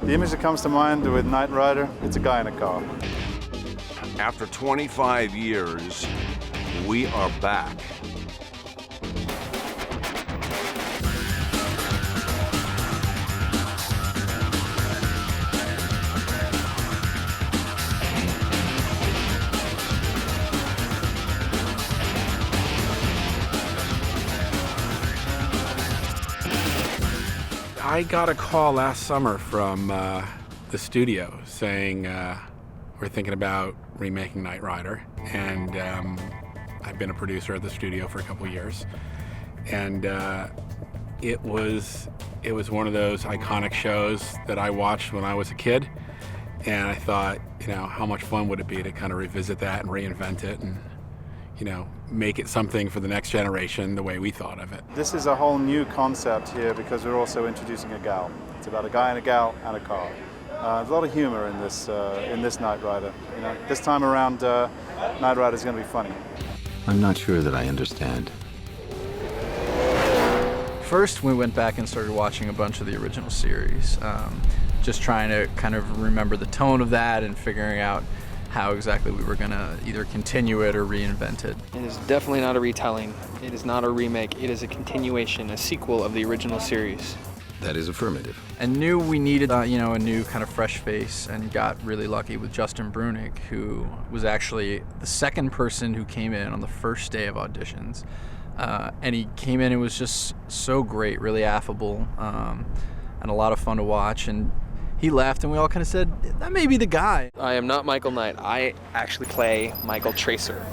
The image that comes to mind with Knight Rider, it's a guy in a car. After 25 years, we are back. I got a call last summer from the studio saying we're thinking about remaking Knight Rider, and I've been a producer at the studio for a couple years, and it was one of those iconic shows that I watched when I was a kid, and I thought, you know, how much fun would it be to kind of revisit that and reinvent it and, you know, make it something for the next generation the way we thought of it. This is a whole new concept here because we're also introducing a gal. It's about a guy and a gal and a car. There's a lot of humor in this Knight Rider. You know, this time around, Knight Rider is going to be funny. I'm not sure that I understand. First, we went back and started watching a bunch of the original series, just trying to kind of remember the tone of that and figuring out how exactly we were going to either continue it or reinvent it. It is definitely not a retelling. It is not a remake. It is a continuation, a sequel of the original series. That is affirmative. And knew we needed, you know, a new kind of fresh face, and got really lucky with Justin Brunig, who was actually the second person who came in on the first day of auditions. And he came in and was just so great, really affable, and a lot of fun to watch. And he left, and we all kind of said, that may be the guy. I am not Michael Knight. I actually play Michael Tracer.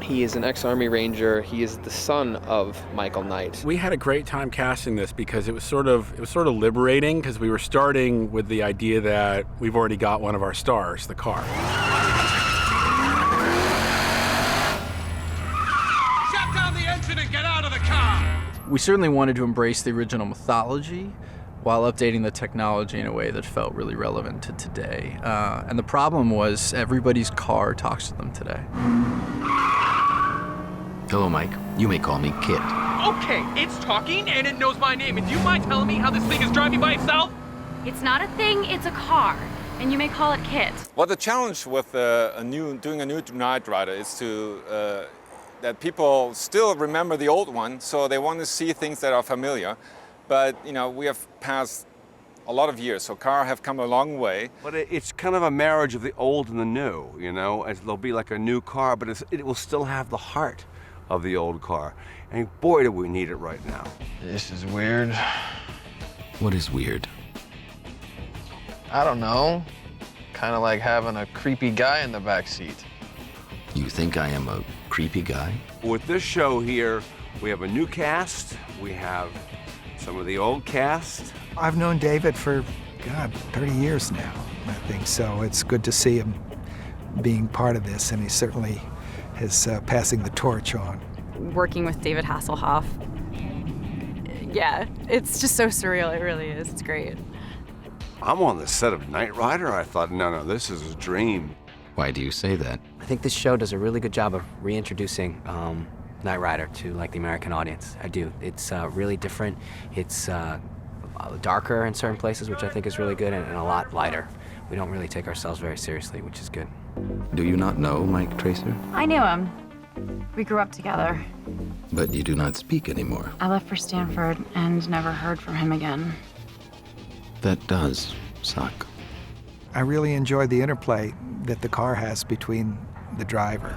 He is an ex-Army Ranger. He is the son of Michael Knight. We had a great time casting this because it was sort of liberating, because we were starting with the idea that we've already got one of our stars, the car. Shut down the engine and get out of the car! We certainly wanted to embrace the original mythology while updating the technology in a way that felt really relevant to today. And the problem was everybody's car talks to them today. Hello, Mike. You may call me Kit. Okay, it's talking and it knows my name. And do you mind telling me how this thing is driving by itself? It's not a thing, it's a car. And you may call it Kit. Well, the challenge with doing a new Knight Rider is that people still remember the old one, so they want to see things that are familiar. But, you know, we have passed a lot of years, so cars have come a long way. But it's kind of a marriage of the old and the new, you know, as there'll be like a new car, but it will still have the heart of the old car. And boy, do we need it right now. This is weird. What is weird? I don't know. Kind of like having a creepy guy in the back seat. You think I am a creepy guy? With this show here, we have a new cast, we have some of the old cast. I've known David for, 30 years now, I think, so it's good to see him being part of this, and he certainly is passing the torch on. Working with David Hasselhoff. Yeah, it's just so surreal, it really is. It's great. I'm on the set of Knight Rider. I thought, no, this is a dream. Why do you say that? I think this show does a really good job of reintroducing Knight Rider to like the American audience. I do. It's really different. It's darker in certain places, which I think is really good, and a lot lighter. We don't really take ourselves very seriously, which is good. Do you not know Mike Tracer? I knew him. We grew up together. But you do not speak anymore. I left for Stanford and never heard from him again. That does suck. I really enjoy the interplay that the car has between the driver.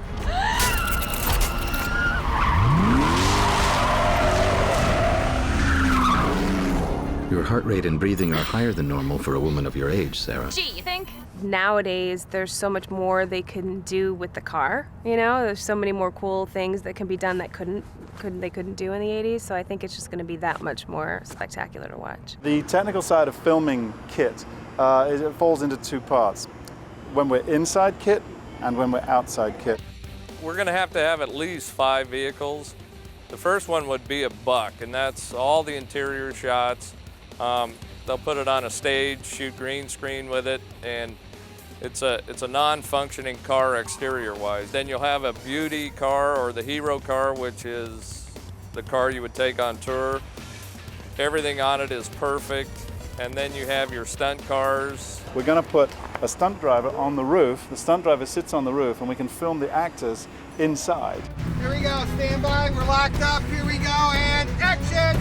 Your heart rate and breathing are higher than normal for a woman of your age, Sarah. Gee, you think? Nowadays, there's so much more they can do with the car, you know? There's so many more cool things that can be done that they couldn't do in the 80s, so I think it's just going to be that much more spectacular to watch. The technical side of filming Kit, it falls into two parts. When we're inside Kit and when we're outside Kit. We're going to have at least 5 vehicles. The first one would be a buck, and that's all the interior shots. They'll put it on a stage, shoot green screen with it, and it's a non-functioning car exterior-wise. Then you'll have a beauty car or the hero car, which is the car you would take on tour. Everything on it is perfect. and then you have your stunt cars. We're going to put a stunt driver on the roof. The stunt driver sits on the roof, and we can film the actors inside. Here we go, stand by, we're locked up, here we go, and action!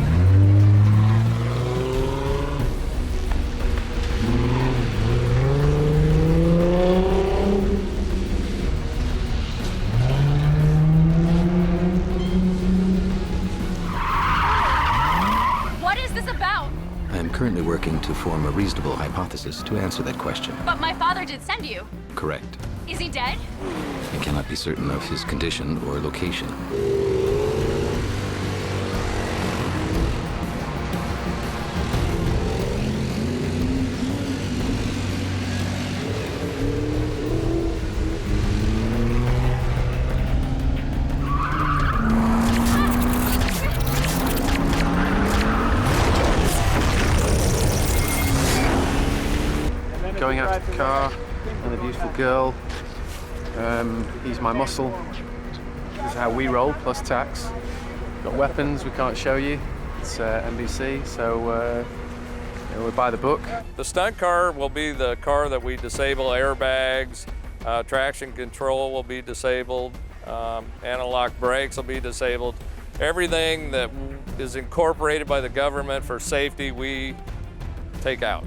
What is this about? I'm currently working to form a reasonable hypothesis to answer that question. But my father did send you. Correct. Is he dead? I cannot be certain of his condition or location. Going after the car and the beautiful girl. He's my muscle. This is how we roll, plus tax. Got weapons we can't show you. It's NBC, so we're by the book. The stunt car will be the car that we disable airbags, traction control will be disabled, analog brakes will be disabled. Everything that is incorporated by the government for safety, we take out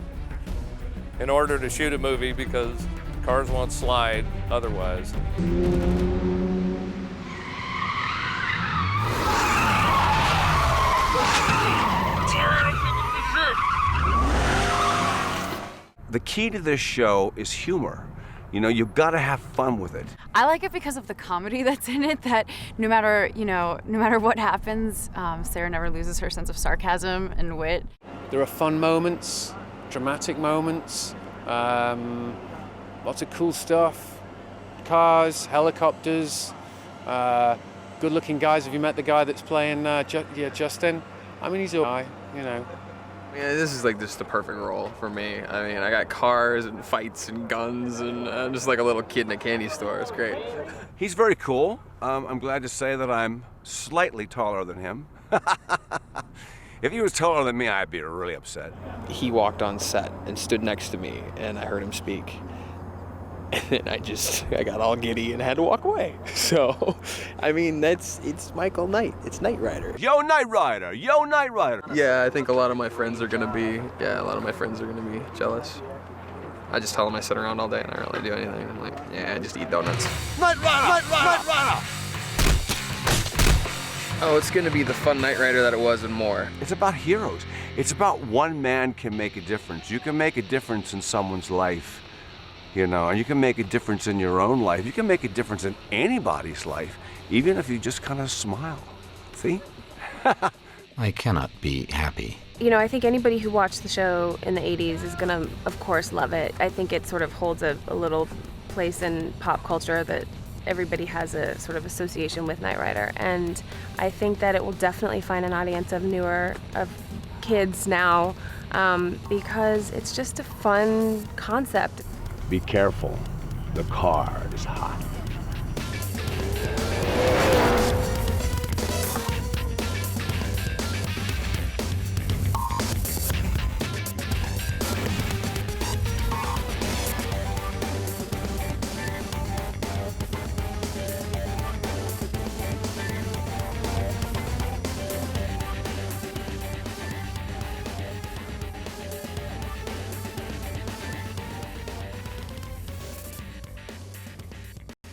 in order to shoot a movie because cars won't slide otherwise. The key to this show is humor. You know, you've got to have fun with it. I like it because of the comedy that's in it, that no matter what happens, Sarah never loses her sense of sarcasm and wit. There are fun moments, dramatic moments, lots of cool stuff, cars, helicopters, good-looking guys. Have you met the guy that's playing Justin? I mean, he's a guy, you know. Yeah, this is like just the perfect role for me. I mean, I got cars and fights and guns, and I'm just like a little kid in a candy store. It's great. He's very cool. I'm glad to say that I'm slightly taller than him. If he was taller than me, I'd be really upset. He walked on set and stood next to me, and I heard him speak. And then I got all giddy and had to walk away. So, I mean, it's Michael Knight. It's Knight Rider. Yo, Knight Rider! Yo, Knight Rider! Yeah, I think a lot of my friends are gonna be jealous. I just tell them I sit around all day and I don't really do anything. I'm like, yeah, I just eat donuts. Knight Rider! Knight Rider! Knight Rider! Oh, it's gonna be the fun Knight Rider that it was and more. It's about heroes. It's about one man can make a difference. You can make a difference in someone's life, you know, and you can make a difference in your own life. You can make a difference in anybody's life, even if you just kind of smile. See? I cannot be happy. You know, I think anybody who watched the show in the 80s is gonna, of course, love it. I think it sort of holds a little place in pop culture that everybody has a sort of association with Knight Rider. And I think that it will definitely find an audience of kids now, because it's just a fun concept. Be careful. The car is hot.